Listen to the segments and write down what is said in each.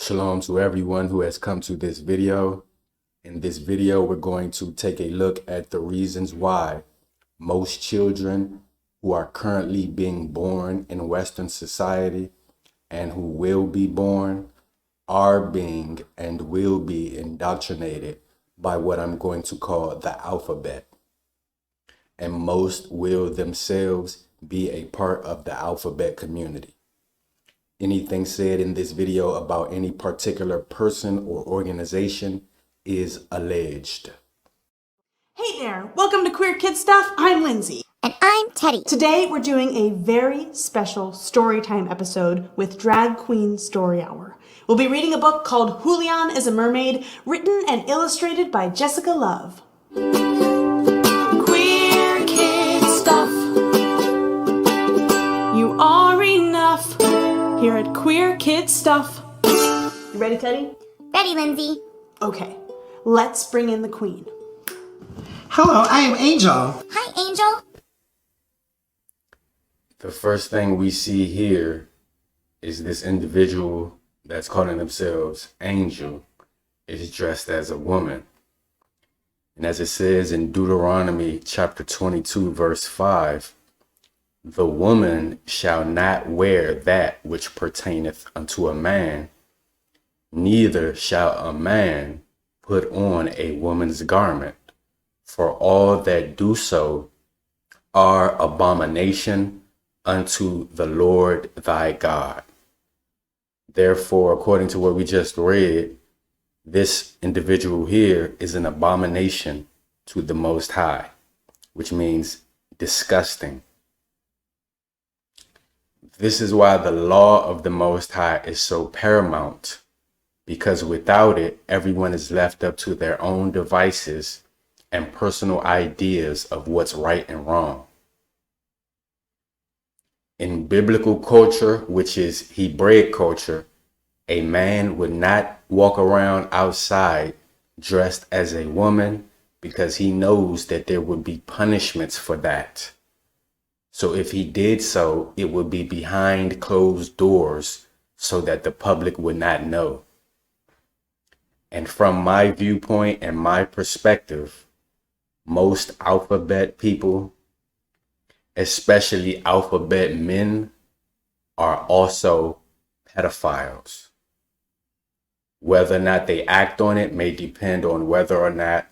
Shalom to everyone who has come to this video. In this video, we're going to take a look at the reasons why most children who are currently being born in Western society and who will be born are being and will be indoctrinated by what I'm going to call the alphabet. And most will themselves be a part of the alphabet community. Anything said in this video about any particular person or organization is alleged. Hey there, welcome to Queer Kid Stuff. I'm Lindsay. And I'm Teddy. Today we're doing a very special storytime episode with Drag Queen Story Hour. We'll be reading a book called Julian is a Mermaid, written and illustrated by Jessica Love. Queer Kid Stuff. You are enough here at Queer Kid Stuff. You ready, Teddy? Ready, Lindsay. Okay, let's bring in the queen. Hello, I am Angel. Hi, Angel. The first thing we see here is this individual that's calling themselves Angel is dressed as a woman. And as it says in Deuteronomy chapter 22, verse 5, the woman shall not wear that which pertaineth unto a man, neither shall a man put on a woman's garment, for all that do so are abomination unto the Lord thy God. Therefore, according to what we just read, this individual here is an abomination to the Most High, which means disgusting. This is why the law of the Most High is so paramount, because without it, everyone is left up to their own devices and personal ideas of what's right and wrong. In biblical culture, which is Hebraic culture, a man would not walk around outside dressed as a woman because he knows that there would be punishments for that. So if he did so, it would be behind closed doors so that the public would not know. And from my viewpoint and my perspective, most alphabet people, especially alphabet men, are also pedophiles. Whether or not they act on it may depend on whether or not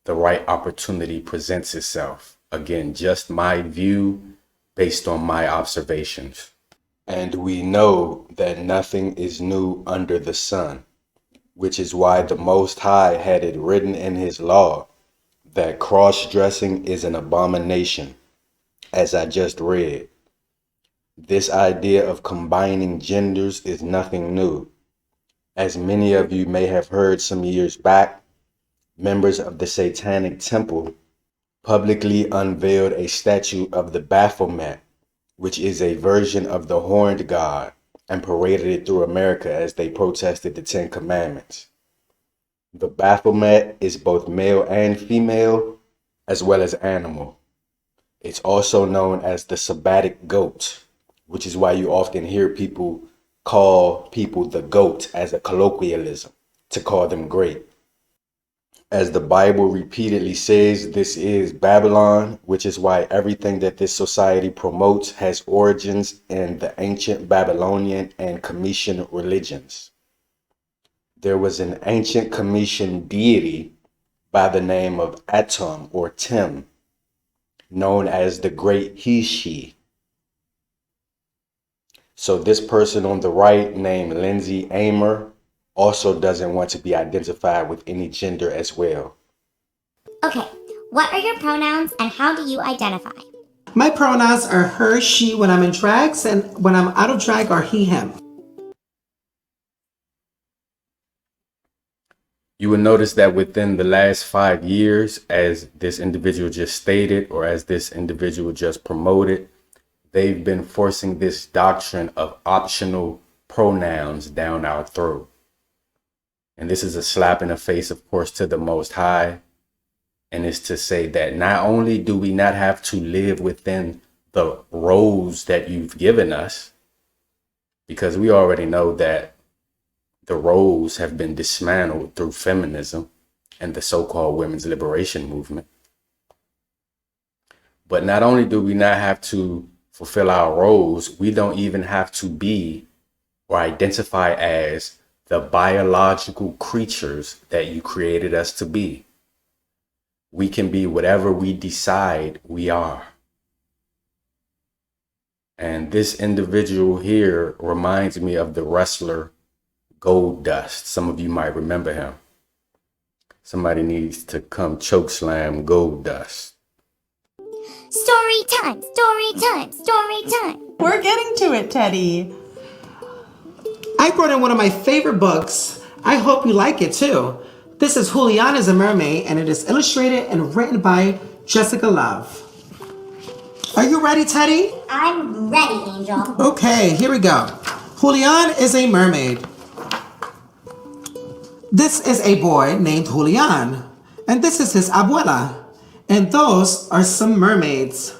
the right opportunity presents itself. Again, just my view based on my observations. And we know that nothing is new under the sun, which is why the Most High had it written in his law that cross-dressing is an abomination, as I just read. This idea of combining genders is nothing new. As many of you may have heard some years back, members of the Satanic Temple publicly unveiled a statue of the Baphomet, which is a version of the horned god, and paraded it through America as they protested the Ten Commandments. The Baphomet is both male and female, as well as animal. It's also known as the Sabbatic goat, which is why you often hear people call people the goat as a colloquialism, to call them great. As the Bible repeatedly says, this is Babylon, which is why everything that this society promotes has origins in the ancient Babylonian and Cometian religions. There was an ancient Cometian deity by the name of Atum or Tim, known as the Great He-She. So this person on the right, named Lindsay Amer, also doesn't want to be identified with any gender as well. Okay, what are your pronouns and how do you identify? My pronouns are her, she when I'm in drags, and when I'm out of drag are he, him. You will notice that within the last 5 years, as this individual just stated, or as this individual just promoted, they've been forcing this doctrine of optional pronouns down our throat. And this is a slap in the face, of course, to the Most High. And it's to say that not only do we not have to live within the roles that you've given us, because we already know that the roles have been dismantled through feminism and the so-called women's liberation movement. But not only do we not have to fulfill our roles, we don't even have to be or identify as the biological creatures that you created us to be. We can be whatever we decide we are. And this individual here reminds me of the wrestler Goldust. Some of you might remember him. Somebody needs to come chokeslam Goldust. Story time, story time, story time. We're getting to it, Teddy. I brought in one of my favorite books. I hope you like it too. This is Julian is a Mermaid, and it is illustrated and written by Jessica Love. Are you ready, Teddy? I'm ready, Angel. Okay, here we go. Julian is a mermaid. This is a boy named Julian, and this is his abuela, and those are some mermaids.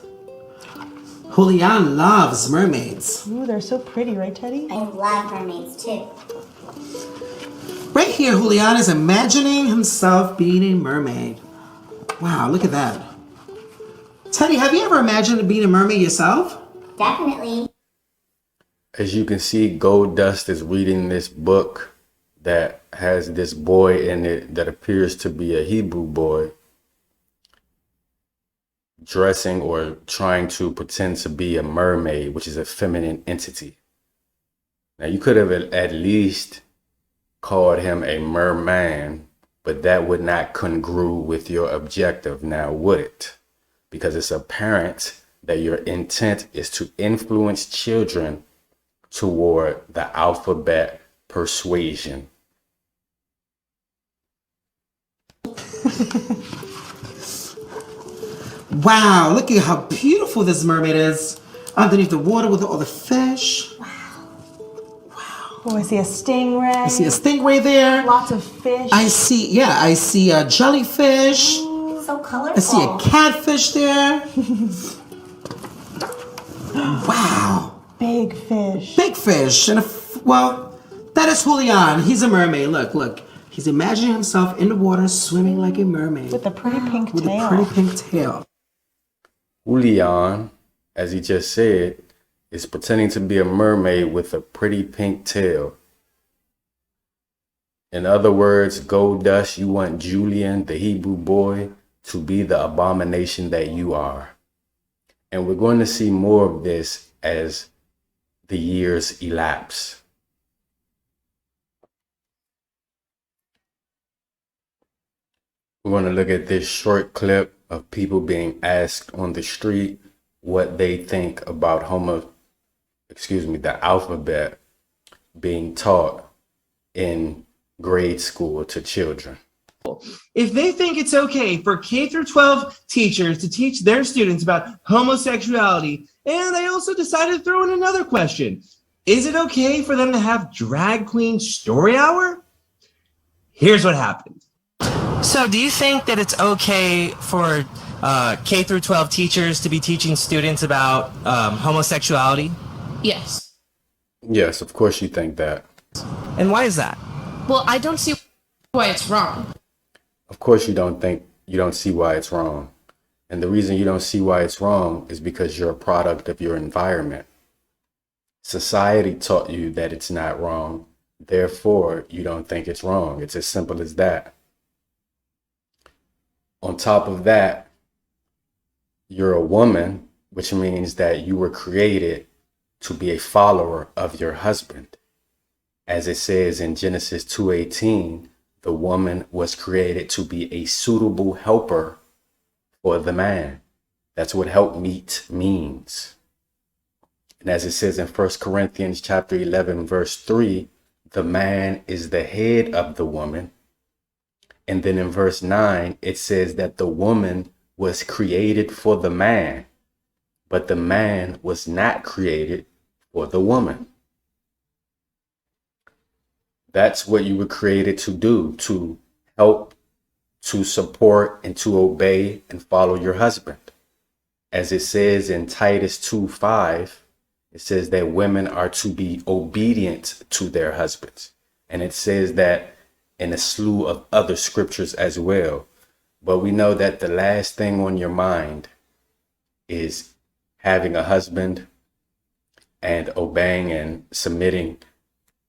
Julian loves mermaids. Ooh, they're so pretty, right, Teddy? I love mermaids too. Right here, Julian is imagining himself being a mermaid. Wow, look at that. Teddy, have you ever imagined being a mermaid yourself? Definitely. As you can see, Goldust is reading this book that has this boy in it that appears to be a Hebrew boy dressing or trying to pretend to be a mermaid, which is a feminine entity. Now, you could have at least called him a merman, but that would not congrue with your objective, now would it? Because it's apparent that your intent is to influence children toward the alphabet persuasion. Wow, look at how beautiful this mermaid is underneath the water with all the fish. Oh, I see a stingray. I see a stingray there. Lots of fish. I see a jellyfish. So colorful. I see a catfish there. Wow. Big fish. Big fish. And well, that is Julian. He's a mermaid. Look. He's imagining himself in the water swimming like a mermaid. With a pretty pink with tail. a pretty pink tail. Julian, as he just said, is pretending to be a mermaid with a pretty pink tail. In other words, Goldust, you want Julian, the Hebrew boy, to be the abomination that you are. And we're going to see more of this as the years elapse. We're going to look at this short clip of people being asked on the street what they think about the alphabet being taught in grade school to children. If they think it's okay for K through 12 teachers to teach their students about homosexuality, and they also decided to throw in another question, is it okay for them to have drag queen story hour? Here's what happened. So do you think that it's okay for K through 12 teachers to be teaching students about homosexuality? Yes. Yes, of course you think that. And why is that? Well, I don't see why it's wrong. Of course you don't see why it's wrong. And the reason you don't see why it's wrong is because you're a product of your environment. Society taught you that it's not wrong. Therefore, you don't think it's wrong. It's as simple as that. On top of that, you're a woman, which means that you were created to be a follower of your husband. As it says in Genesis 2:18, the woman was created to be a suitable helper for the man. That's what helpmeet means. And as it says in 1 Corinthians chapter 11, verse 3, the man is the head of the woman. And then in verse 9, it says that the woman was created for the man, but the man was not created for the woman. That's what you were created to do, to help, to support, and to obey and follow your husband. As it says in Titus 2:5, it says that women are to be obedient to their husbands. And it says that in a slew of other scriptures as well. But we know that the last thing on your mind is having a husband and obeying and submitting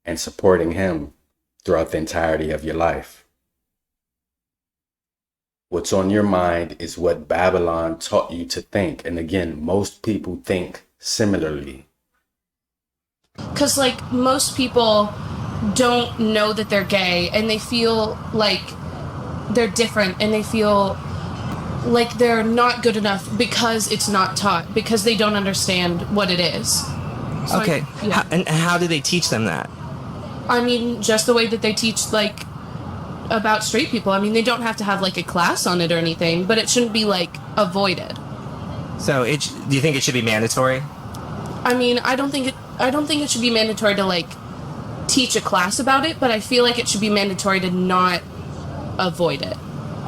and supporting him throughout the entirety of your life. What's on your mind is what Babylon taught you to think. And again, most people think similarly. Because, like, most people don't know that they're gay, and they feel like they're different, and they feel like they're not good enough because it's not taught, because they don't understand what it is. So Okay. yeah. And how do they teach them that? I mean, just the way that they teach, like, about straight people. I mean, they don't have to have, like, a class on it or anything, but it shouldn't be, like, avoided. So do you think it should be mandatory? I mean, I don't think it should be mandatory to, like, teach a class about it, but I feel like it should be mandatory to not avoid it.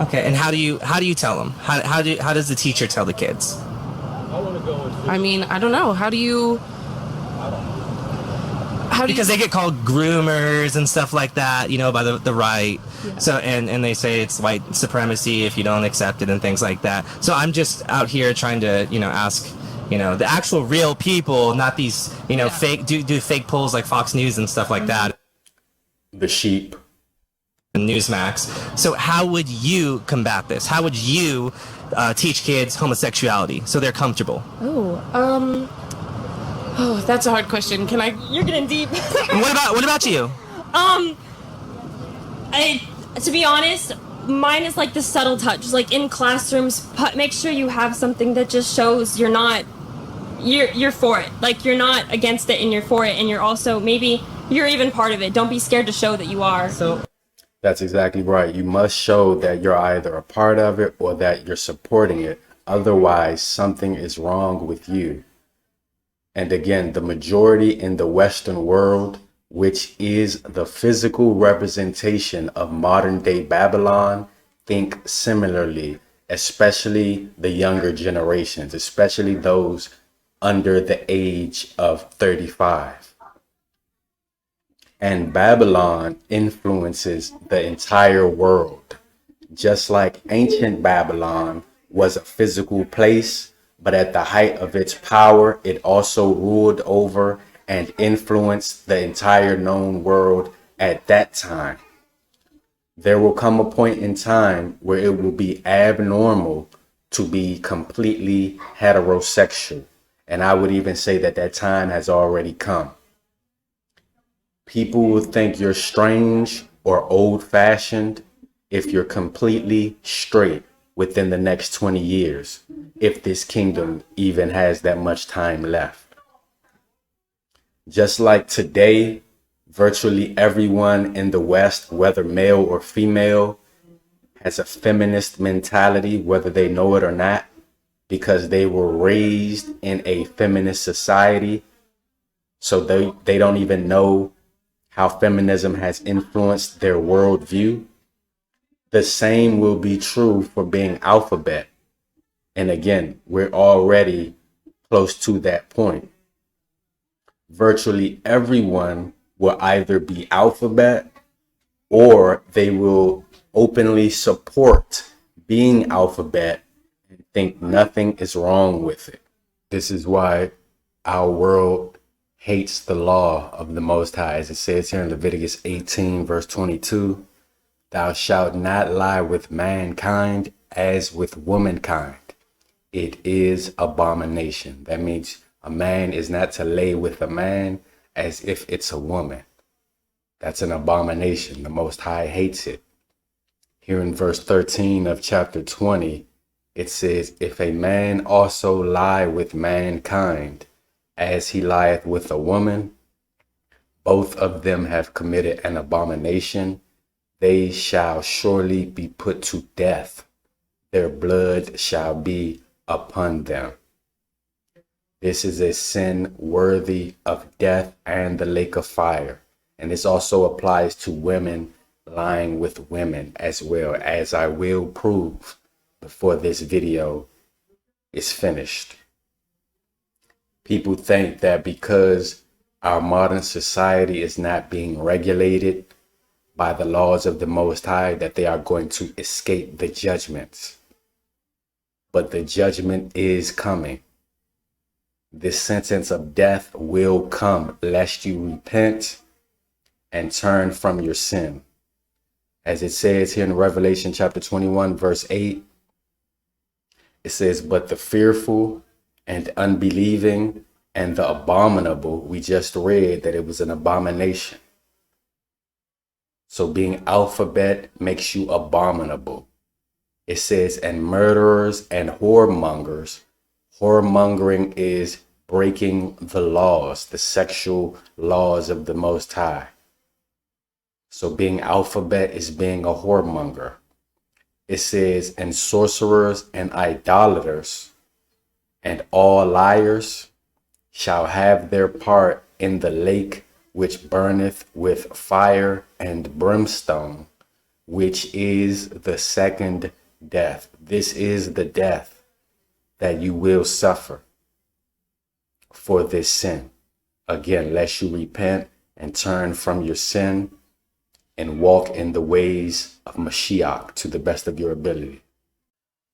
Okay. And how do you tell them? How does the teacher tell the kids? I mean, I don't know. How do you Because they get called groomers and stuff like that, you know, by the right. Yeah. So and they say it's white supremacy if you don't accept it and things like that. So I'm just out here trying to, you know, ask, you know, the actual real people, not these, you know, fake do fake polls like Fox News and stuff like that. The sheep. Newsmax. So how would you combat this? How would you teach kids homosexuality so they're comfortable? Oh, that's a hard question. Can I? You're getting deep. What about you? To be honest, mine is like the subtle touch. Like in classrooms, make sure you have something that just shows you're for it. Like you're not against it and you're for it, and you're also maybe you're even part of it. Don't be scared to show that you are. So That's exactly right. You must show that you're either a part of it or that you're supporting it. Otherwise, something is wrong with you. And again, the majority in the Western world, which is the physical representation of modern day Babylon, think similarly, especially the younger generations, especially those under the age of 35. And Babylon influences the entire world. Just like ancient Babylon was a physical place, but at the height of its power, it also ruled over and influenced the entire known world at that time. There will come a point in time where it will be abnormal to be completely heterosexual. And I would even say that that time has already come. People will think you're strange or old-fashioned if you're completely straight within the next 20 years, if this kingdom even has that much time left. Just like today, virtually everyone in the West, whether male or female, has a feminist mentality, whether they know it or not, because they were raised in a feminist society. So they don't even know how feminism has influenced their worldview. The same will be true for being alphabet. And again, we're already close to that point. Virtually everyone will either be alphabet or they will openly support being alphabet and think nothing is wrong with it. This is why our world hates the law of the Most High. As it says here in Leviticus 18, verse 22, thou shalt not lie with mankind as with womankind. It is abomination. That means a man is not to lay with a man as if it's a woman. That's an abomination. The Most High hates it. Here in verse 13 of chapter 20, it says, if a man also lie with mankind as he lieth with a woman, both of them have committed an abomination. They shall surely be put to death. Their blood shall be upon them. This is a sin worthy of death and the lake of fire. And this also applies to women lying with women as well, as I will prove before this video is finished. People think that because our modern society is not being regulated, by the laws of the Most High that they are going to escape the judgments. But the judgment is coming. This sentence of death will come lest you repent and turn from your sin. As it says here in Revelation chapter 21, verse 8, it says, but the fearful and unbelieving and the abominable, we just read that it was an abomination. So being alphabet makes you abominable. It says, and murderers and whoremongers. Whoremongering is breaking the laws, the sexual laws of the Most High. So being alphabet is being a whoremonger. It says, and sorcerers and idolaters and all liars shall have their part in the lake which burneth with fire and brimstone, which is the second death. This is the death that you will suffer for this sin. Again, lest you repent and turn from your sin and walk in the ways of Mashiach to the best of your ability.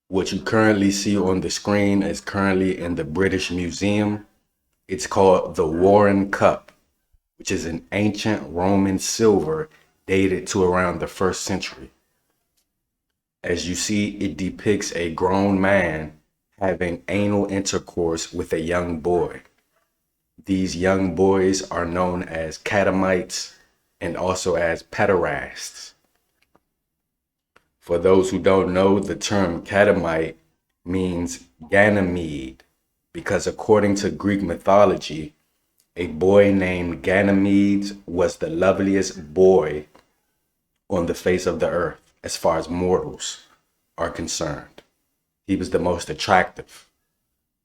What you currently see on the screen is currently in the British Museum. It's called the Warren Cup, which is an ancient Roman silver dated to around the 1st century. As you see, it depicts a grown man having anal intercourse with a young boy. These young boys are known as catamites and also as pederasts. For those who don't know, the term catamite means Ganymede, because according to Greek mythology, a boy named Ganymedes was the loveliest boy on the face of the earth as far as mortals are concerned. He was the most attractive,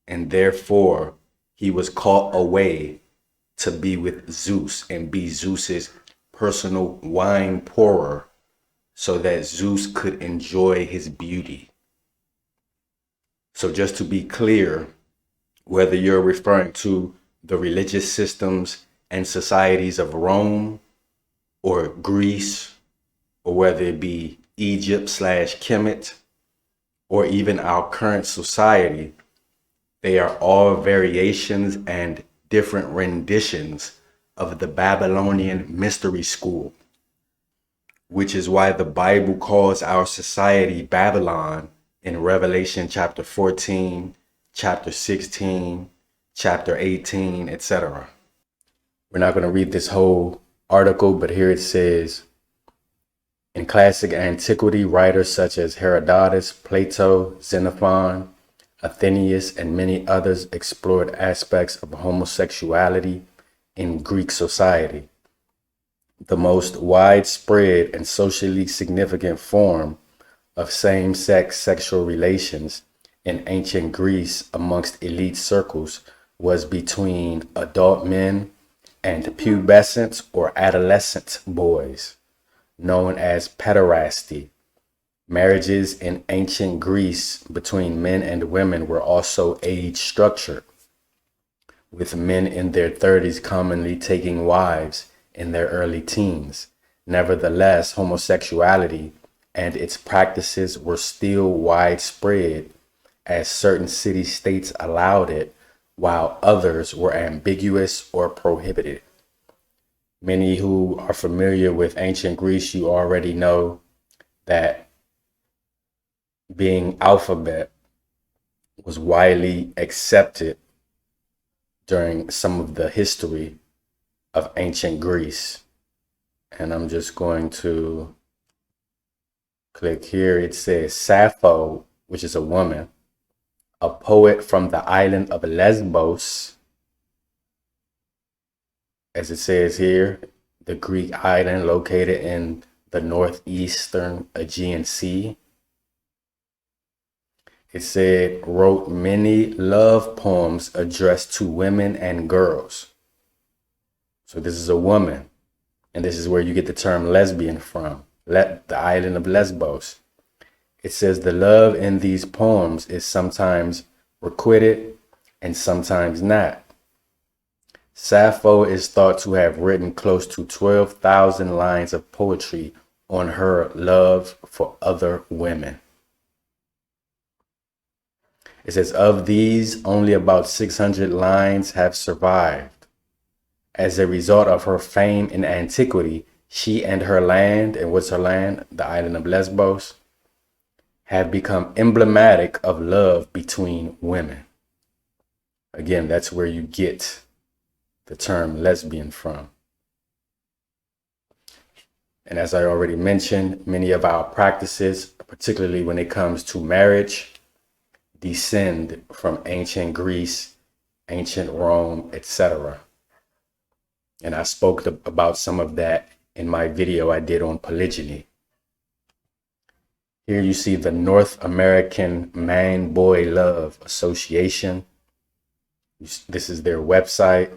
and therefore he was caught away to be with Zeus and be Zeus's personal wine pourer so that Zeus could enjoy his beauty. So just to be clear, whether you're referring to the religious systems and societies of Rome or Greece, or whether it be Egypt/Kemet, or even our current society, they are all variations and different renditions of the Babylonian mystery school, which is why the Bible calls our society Babylon in Revelation chapter 14, chapter 16, chapter 18, etc. We're not going to read this whole article, but here it says, in classic antiquity, writers such as Herodotus, Plato, Xenophon, Athenaeus, and many others explored aspects of homosexuality in Greek society. The most widespread and socially significant form of same-sex sexual relations in ancient Greece amongst elite circles was between adult men and pubescent or adolescent boys, known as pederasty. Marriages in ancient Greece between men and women were also age structured, with men in their 30s commonly taking wives in their early teens. Nevertheless, homosexuality and its practices were still widespread, as certain city-states allowed it, while others were ambiguous or prohibited. Many who are familiar with ancient Greece, you already know that being alphabet was widely accepted during some of the history of ancient Greece. And I'm just going to click here. It says Sappho, which is a woman, a poet from the island of Lesbos, as it says here, the Greek island located in the northeastern Aegean Sea. It said, wrote many love poems addressed to women and girls. So this is a woman, and this is where you get the term lesbian from, the island of Lesbos. It says the love in these poems is sometimes requited and sometimes not. Sappho is thought to have written close to 12,000 lines of poetry on her love for other women. It says, of these, only about 600 lines have survived. As a result of her fame in antiquity, she and her land, and what's her land? The island of Lesbos, have become emblematic of love between women. Again, that's where you get the term lesbian from. And as I already mentioned, many of our practices, particularly when it comes to marriage, descend from ancient Greece, ancient Rome, etc. And I spoke about some of that in my video I did on polygyny. Here you see the North American Man-Boy-Love Association. This is their website.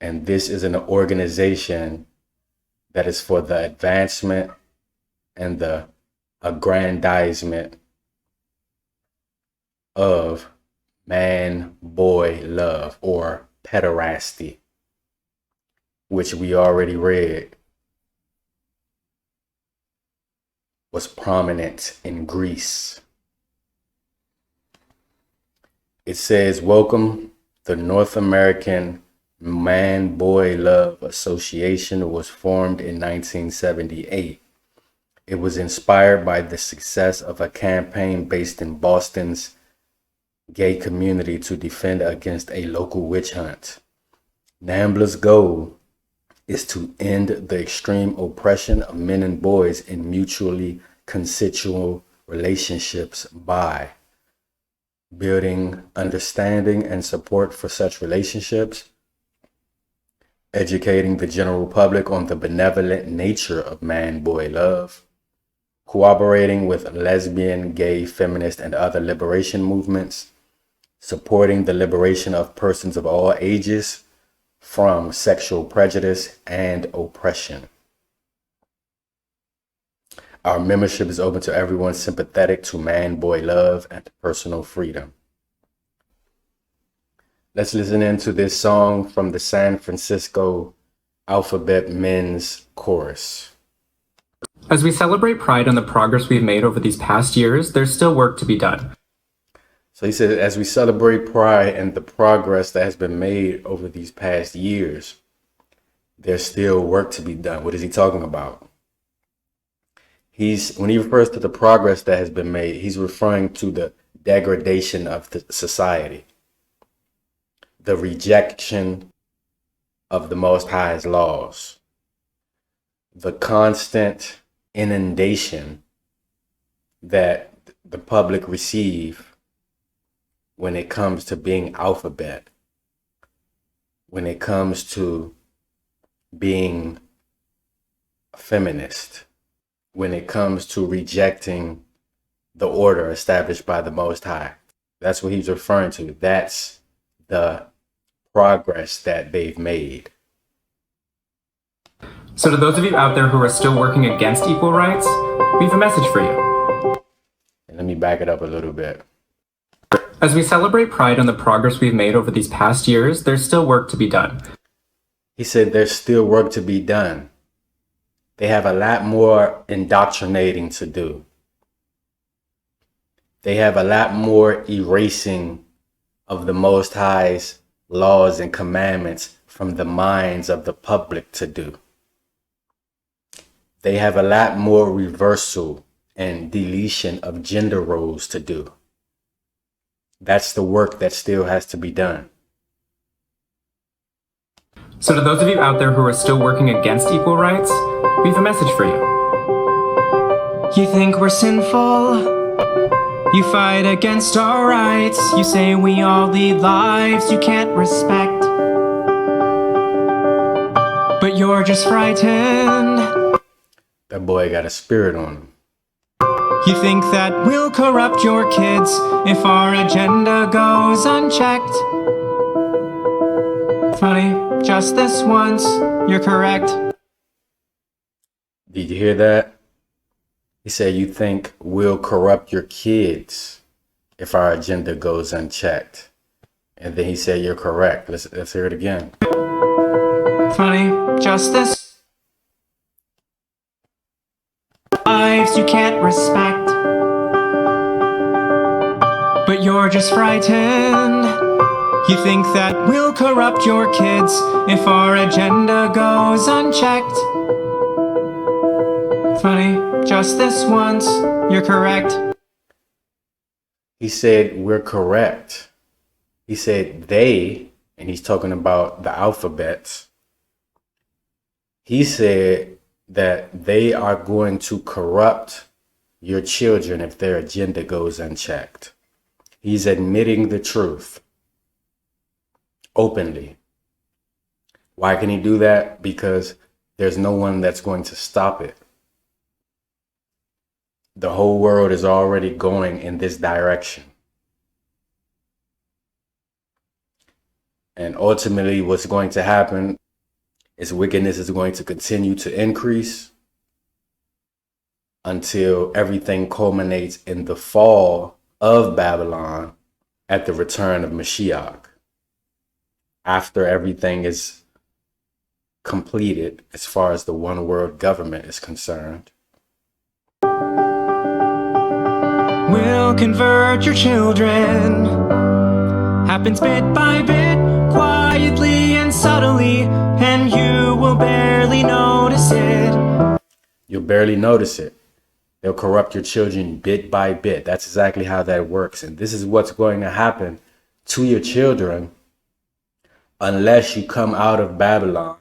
And this is an organization that is for the advancement and the aggrandizement of man-boy love, or pederasty, which we already read was prominent in Greece. It says, welcome, the North American Man-Boy-Love Association was formed in 1978. It was inspired by the success of a campaign based in Boston's gay community to defend against a local witch hunt. NAMBLA's goal is to end the extreme oppression of men and boys in mutually consensual relationships by building understanding and support for such relationships, educating the general public on the benevolent nature of man-boy love, cooperating with lesbian, gay, feminist, and other liberation movements, supporting the liberation of persons of all ages from sexual prejudice and oppression. Our membership is open to everyone sympathetic to man-boy love and personal freedom. Let's listen into this song from the San Francisco Alphabet Men's Chorus. As we celebrate Pride and the progress we've made over these past years, there's still work to be done. So he said, as we celebrate Pride and the progress that has been made over these past years, there's still work to be done. What is he talking about? When he refers to the progress that has been made, he's referring to the degradation of the society, the rejection of the Most High's laws, the constant inundation that the public receive when it comes to being alphabet, when it comes to being a feminist, when it comes to rejecting the order established by the Most High. That's what he's referring to. That's the progress that they've made. So to those of you out there who are still working against equal rights, we have a message for you. And let me back it up a little bit. As we celebrate Pride and the progress we've made over these past years, there's still work to be done. He said there's still work to be done. They have a lot more indoctrinating to do. They have a lot more erasing of the Most High's laws and commandments from the minds of the public to do. They have a lot more reversal and deletion of gender roles to do. That's the work that still has to be done. So to those of you out there who are still working against equal rights, we have a message for you. You think we're sinful? You fight against our rights. You say we all lead lives you can't respect. But you're just frightened. That boy got a spirit on him. You think that we'll corrupt your kids if our agenda goes unchecked. Funny, just this once, you're correct. Did you hear that? He said, you think we'll corrupt your kids if our agenda goes unchecked. And then he said, "You're correct." Let's hear it again. Funny, just this. Lives you can't respect. But you're just frightened. You think that we'll corrupt your kids if our agenda goes unchecked. Funny, just this once, you're correct. He said, "We're correct." He said they, and he's talking about the alphabets. He said that they are going to corrupt your children if their agenda goes unchecked. He's admitting the truth openly. Why can he do that? Because there's no one that's going to stop it. The whole world is already going in this direction. And ultimately, what's going to happen is wickedness is going to continue to increase until everything culminates in the fall of Babylon at the return of Mashiach. After everything is completed as far as the one world government is concerned. We'll convert your children. Happens bit by bit, quietly and subtly, and you will barely notice it. You'll barely notice it. They'll corrupt your children bit by bit. That's exactly how that works. And this is what's going to happen to your children unless you come out of Babylon.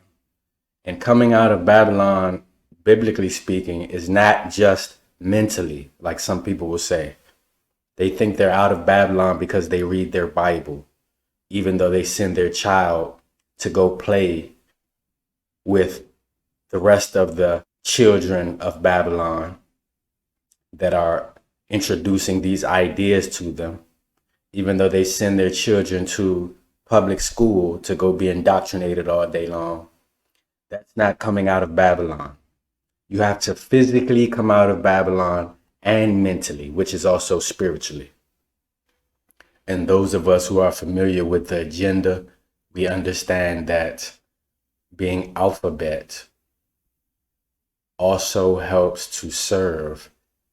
And coming out of Babylon, biblically speaking, is not just mentally, like some people will say. They think they're out of Babylon because they read their Bible, even though they send their child to go play with the rest of the children of Babylon that are introducing these ideas to them, even though they send their children to public school to go be indoctrinated all day long. That's not coming out of Babylon. You have to physically come out of Babylon and mentally, which is also spiritually. And those of us who are familiar with the agenda, we understand that being alphabet also helps to serve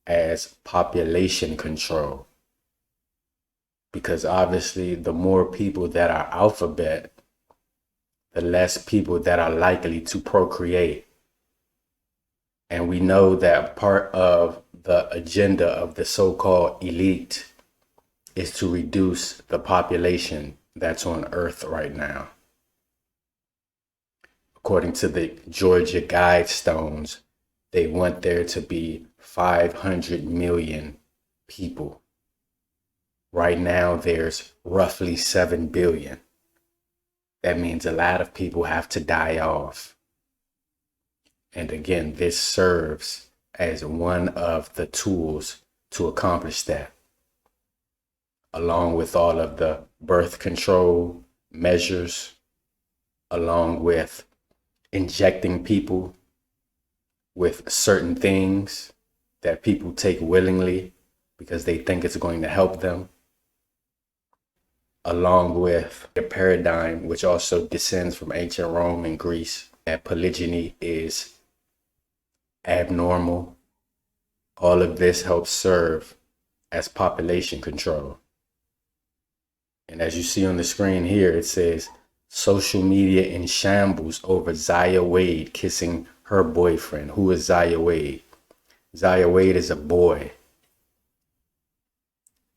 as population control. Because obviously, the more people that are alphabet, the less people that are likely to procreate. And we know that part of the agenda of the so-called elite is to reduce the population that's on Earth right now. According to the Georgia Guidestones, they want there to be 500 million people. Right now, there's roughly 7 billion. That means a lot of people have to die off. And again, this serves as one of the tools to accomplish that, along with all of the birth control measures, along with injecting people with certain things that people take willingly because they think it's going to help them, along with a paradigm which also descends from ancient Rome and Greece, that polygyny is abnormal. All of this helps serve as population control. And as you see on the screen here, it says, social media in shambles over Zaya Wade kissing her boyfriend. Who is Zaya Wade? Zaya Wade is a boy.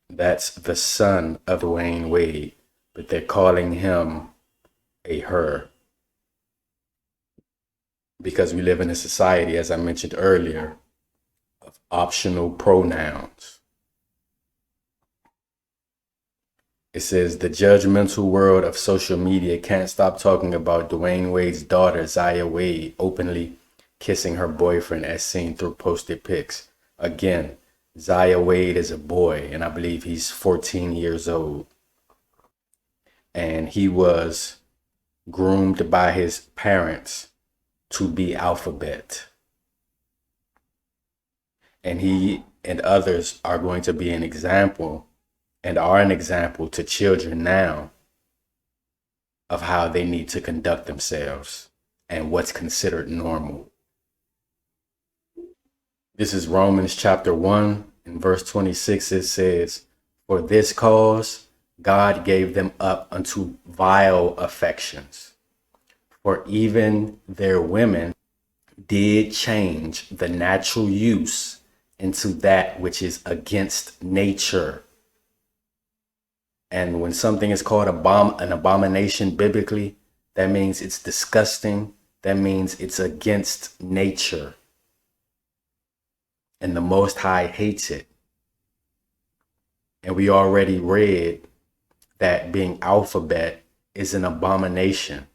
That's the son of Dwayne Wade, but they're calling him a her. Because we live in a society, as I mentioned earlier, of optional pronouns. It says the judgmental world of social media can't stop talking about Dwayne Wade's daughter, Zaya Wade, openly kissing her boyfriend as seen through posted pics. Again, Zaya Wade is a boy, and I believe he's 14 years old. And he was groomed by his parents to be alphabet. And he and others are going to be an example and are an example to children now of how they need to conduct themselves and what's considered normal. This is Romans chapter 1 and verse 26. It says, "For this cause God gave them up unto vile affections. For even their women did change the natural use into that which is against nature." And when something is called an abomination biblically, that means it's disgusting. That means it's against nature. And the Most High hates it. And we already read that being alphabet is an abomination.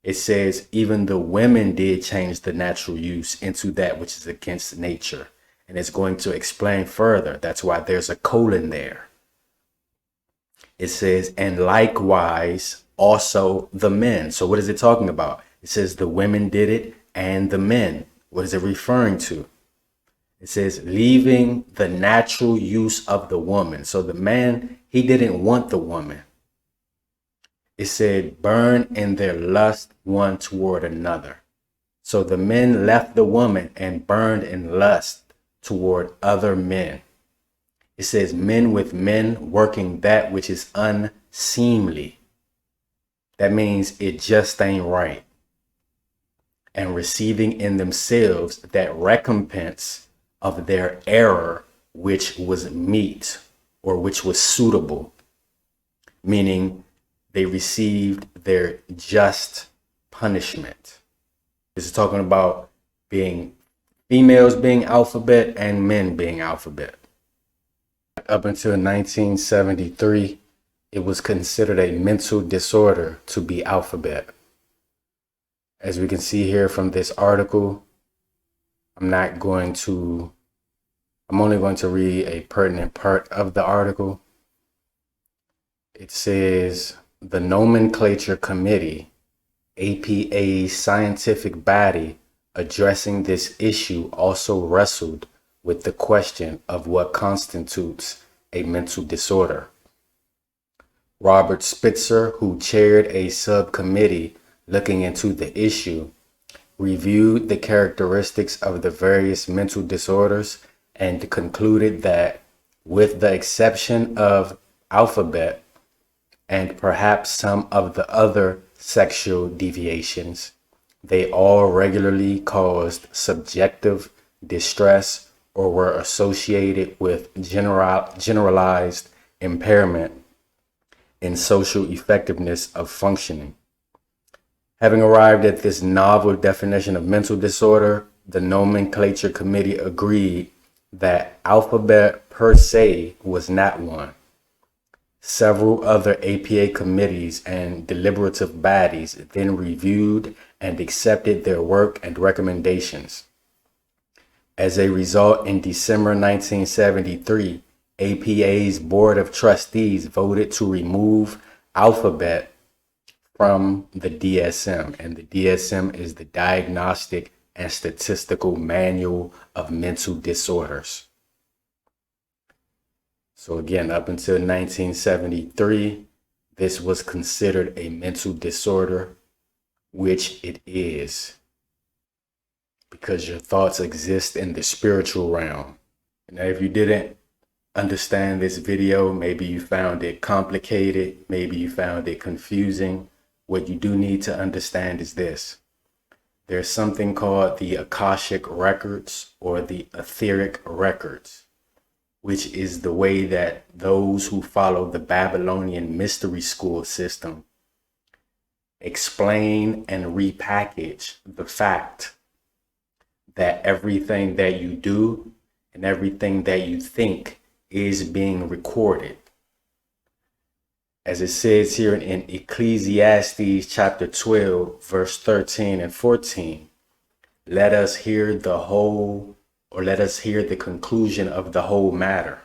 It says even the women did change the natural use into that which is against nature. And it's going to explain further. That's why there's a colon there. It says, and likewise also the men. So what is it talking about? It says the women did it and the men. What is it referring to? It says leaving the natural use of the woman. So the man, he didn't want the woman. It said burn in their lust one toward another. So the men left the woman and burned in lust toward other men. It says men with men working that which is unseemly. That means it just ain't right. And receiving in themselves that recompense of their error, which was meet or which was suitable. Meaning they received their just punishment. This is talking about being females being alphabet and men being alphabet. Up until 1973, it was considered a mental disorder to be alphabet. As we can see here from this article, I'm only going to read a pertinent part of the article. It says, the Nomenclature Committee, APA's scientific body addressing this issue, also wrestled with the question of what constitutes a mental disorder. Robert Spitzer, who chaired a subcommittee looking into the issue, reviewed the characteristics of the various mental disorders and concluded that, with the exception of alphabet and perhaps some of the other sexual deviations, they all regularly caused subjective distress or were associated with generalized impairment in social effectiveness of functioning. Having arrived at this novel definition of mental disorder, the Nomenclature Committee agreed that alphabet per se was not one. Several other APA committees and deliberative bodies then reviewed and accepted their work and recommendations. As a result, in December 1973, APA's Board of Trustees voted to remove alphabet from the DSM, and the DSM is the Diagnostic and Statistical Manual of Mental Disorders. So again, up until 1973, this was considered a mental disorder, which it is, because your thoughts exist in the spiritual realm. Now, if you didn't understand this video, maybe you found it complicated, maybe you found it confusing, what you do need to understand is this. There's something called the Akashic records or the etheric records, which is the way that those who follow the Babylonian mystery school system explain and repackage the fact that everything that you do and everything that you think is being recorded. As it says here in Ecclesiastes chapter 12, verse 13 and 14, let us hear the conclusion of the whole matter.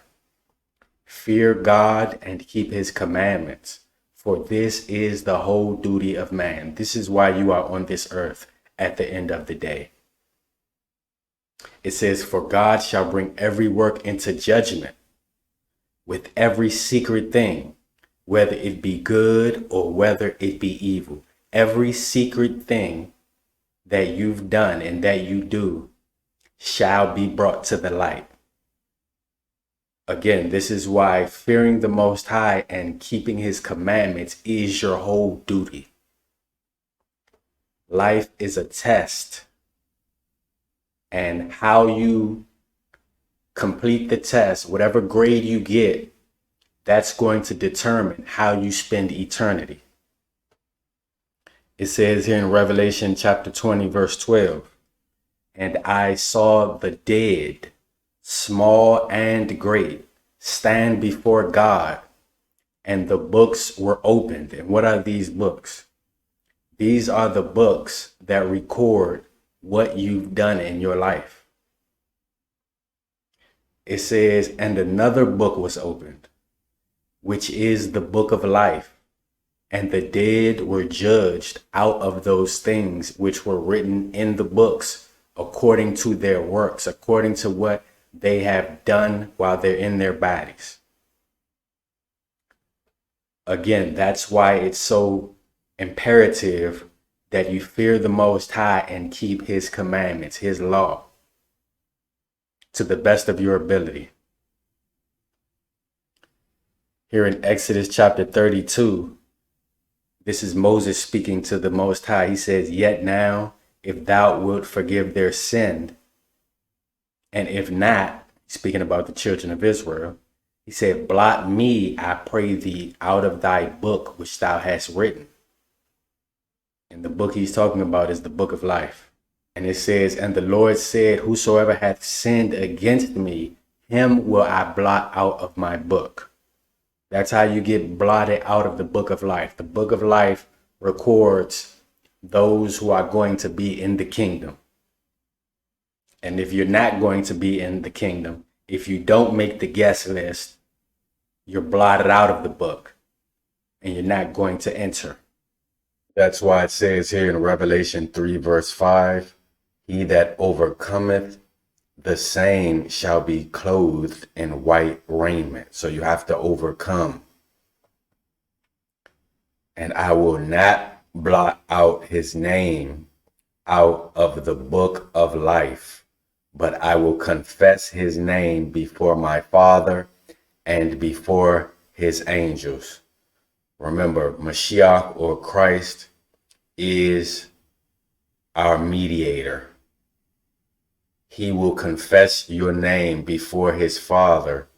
Fear God and keep his commandments, for this is the whole duty of man. This is why you are on this earth at the end of the day. It says, for God shall bring every work into judgment with every secret thing whether it be good or whether it be evil. Every secret thing that you've done and that you do shall be brought to the light. Again, this is why fearing the Most High and keeping his commandments is your whole duty. Life is a test, and how you complete the test, whatever grade you get, that's going to determine how you spend eternity. It says here in Revelation chapter 20, verse 12, and I saw the dead, small and great, stand before God, and the books were opened. And what are these books? These are the books that record what you've done in your life. It says, and another book was opened, which is the book of life. And the dead were judged out of those things which were written in the books, according to their works, according to what they have done while they're in their bodies. Again, that's why it's so imperative that you fear the Most High and keep his commandments, his law, to the best of your ability. Here in Exodus chapter 32, this is Moses speaking to the Most High. He says, yet now, if thou wilt forgive their sin, and if not, speaking about the children of Israel, he said, blot me, I pray thee, out of thy book which thou hast written. And the book he's talking about is the book of life. And it says, and the Lord said, whosoever hath sinned against me, him will I blot out of my book. That's how you get blotted out of the book of life. The book of life records those who are going to be in the kingdom. And if you're not going to be in the kingdom, if you don't make the guest list, you're blotted out of the book and you're not going to enter. That's why it says here in Revelation 3, verse 5, he that overcometh, the same shall be clothed in white raiment. So you have to overcome. And I will not blot out his name out of the book of life, but I will confess his name before my Father and before his angels. Remember, Mashiach or Christ is our mediator. He will confess your name before his Father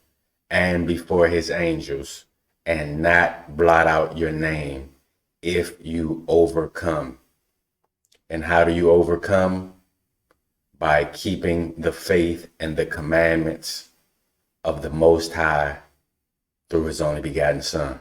and before his angels and not blot out your name if you overcome. And how do you overcome? By keeping the faith and the commandments of the Most High through his only begotten Son.